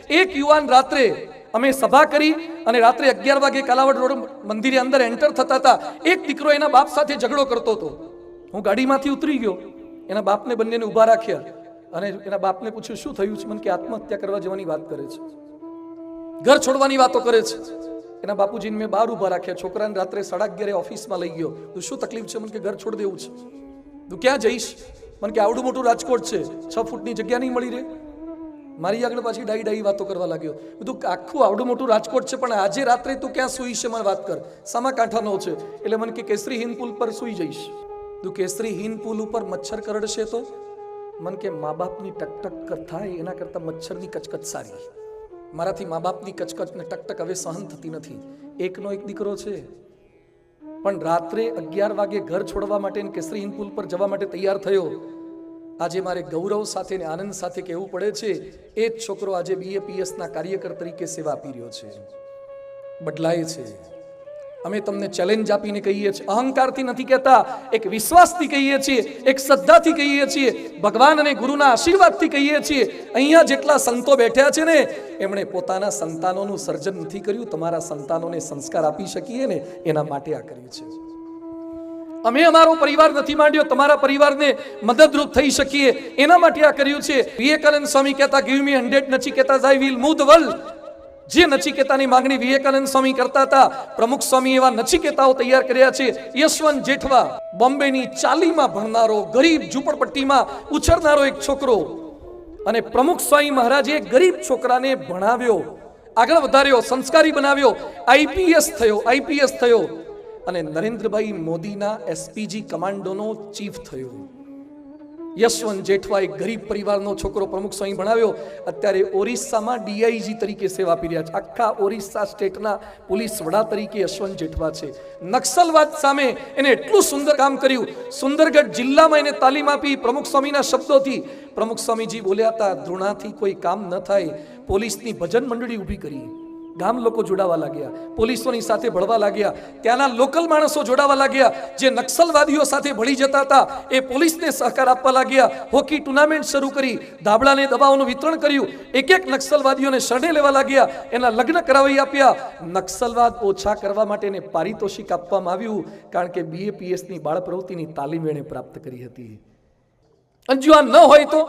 એક યુવાન રાત્રે અમે સભા કરી અને રાત્રે 11 વાગે કાલાવડ રોડ મંદિરે અંદર એન્ટર થતા હતા. એક દીકરો એના બાપ સાથે ઝઘડો કરતો હતો. હું ગાડીમાંથી ઉતરી ગયો, એના બાપને બંનેને ઊભા રાખ્યા અને એના બાપને પૂછ્યું શું થયું છે? મને કે આત્મહત્યા કરવા જવાની વાત કરે છે, ઘર છોડવાની વાતો કરે છે. એના બાપુજીને મેં બહાર ઊભા રાખ્યા. છોકરાને રાત્રે 11:30 ઓફિસમાં લઈ ગયો. તું શું તકલીફ છે? મને કે ઘર છોડી દેવું છે. તું ક્યાં જઈશ? મને કે આવડું મોટું રાજકોટ છે, 6 ફૂટની જગ્યા નહીં મળી રહે. મારી આગળ પાછી ડાઈ વાતો કરવા લાગ્યો. બધું આખું આવડું મોટું રાજકોટ છે, પણ આજે રાત્રે તું ક્યાં સૂઈશ મને વાત કર, સામા કાંઠાનો છે. એટલે મને કે કેસરી હિંદ પુલ પર સૂઈ જઈશ. તું કેસરી હિંદ પુલ ઉપર મચ્છર કરડશે તો? મને કે મા બાપની ટકટક થાય એના કરતા મચ્છરની કચકચ સારી. મારાથી મા બાપની કચકચ ને ટકટક હવે સહન થતી નથી. એકનો એક દીકરો છે, પણ રાત્રે 11 વાગે ઘર છોડવા માટે કેસરી હિંદ પુલ પર જવા માટે તૈયાર થયો. આજે મારે ગૌરવ સાથે ને આનંદ સાથે કહેવું પડે છે, એ જ છોકરો આજે BAPS ના કાર્યકર તરીકે સેવા આપી રહ્યો છે, બદલાય છે. અમે તમને ચેલેન્જ આપીને કહીએ છીએ, અહંકારથી નથી કહેતા, એક વિશ્વાસથી કહીએ છીએ, એક શ્રદ્ધાથી કહીએ છીએ, ભગવાન અને ગુરુના આશીર્વાદથી કહીએ છીએ. અહીંયા જેટલા સંતો બેઠ્યા છે ને, એમણે પોતાના સંતાનોનું સર્જન નથી કર્યું, તમારા સંતાનોને સંસ્કાર આપી શકીએ ને એના માટે આ કર્યું છે. અમે અમારો પરિવાર નથી માંડ્યો, તમારા પરિવારને મદદરૂપ થઈ શકીએ એના માટે આ કર્યું છે. વિવેકાનંદ સ્વામી કહેતા, give me 100 Nachiketas I will move the world. જે નચિકેતાની માંગણી વિવેકાનંદ સ્વામી કરતા હતા, પ્રમુખ સ્વામી એવા નચિકેતાઓ તૈયાર કર્યા છે. યશવંત જેઠવા, બોમ્બેની ચાલીમાં ભણનારો, ગરીબ ઝૂંપડપટ્ટીમાં ઉછરનારો એક છોકરો, અને પ્રમુખ સ્વામી મહારાજે ગરીબ છોકરાને ભણાવ્યો, આગળ વધાર્યો, સંસ્કારી બનાવ્યો, આઈપીએસ થયો અને નરેન્દ્રભાઈ મોદીના SPG કમાન્ડોનો ચીફ થયો. યશવંત જેઠવા એક ગરીબ પરિવારનો છોકરો પ્રમુખ સ્વામી ભણાવ્યો. અત્યારે ઓરિસ્સામાં DIG તરીકે સેવા આપી રહ્યા છે. આખા ઓરિસ્સા સ્ટેટના પોલીસ વડા તરીકે યશવંત જેઠવા છે. નક્સલવાદ સામે એને એટલું સુંદર કામ કર્યું. સુંદરગઢ જિલ્લામાં એને તાલીમ આપી. પ્રમુખ સ્વામીના શબ્દોથી પ્રમુખ સ્વામીજી બોલ્યા હતા, ધૃણાથી કોઈ કામ ન થાય. પોલીસની ભજન મંડળી ઊભી કરી, ગામ લોકો જોડાવા લાગ્યા, પોલીસોની સાથે ભળવા લાગ્યા, ત્યાંના લોકલ માણસો જોડાવા લાગ્યા. જે નક્સલવાદીઓ સાથે ભળી જતા હતા એ પોલીસને સહકાર આપવા લાગ્યા. હોકી ટુર્નામેન્ટ શરૂ કરી, ધાબળાને દવાઓનું વિતરણ કર્યું. એક નક્સલવાદીઓને શરણે લેવા લાગ્યા, એના લગ્ન કરાવી આપ્યા. નક્સલવાદ ઓછા કરવા માટે એને પારિતોષિક આપવામાં આવ્યું, કારણ કે BAPS ની બાળ પ્રવૃત્તિની તાલીમ એણે પ્રાપ્ત કરી હતી. અને જો આ ન હોય તો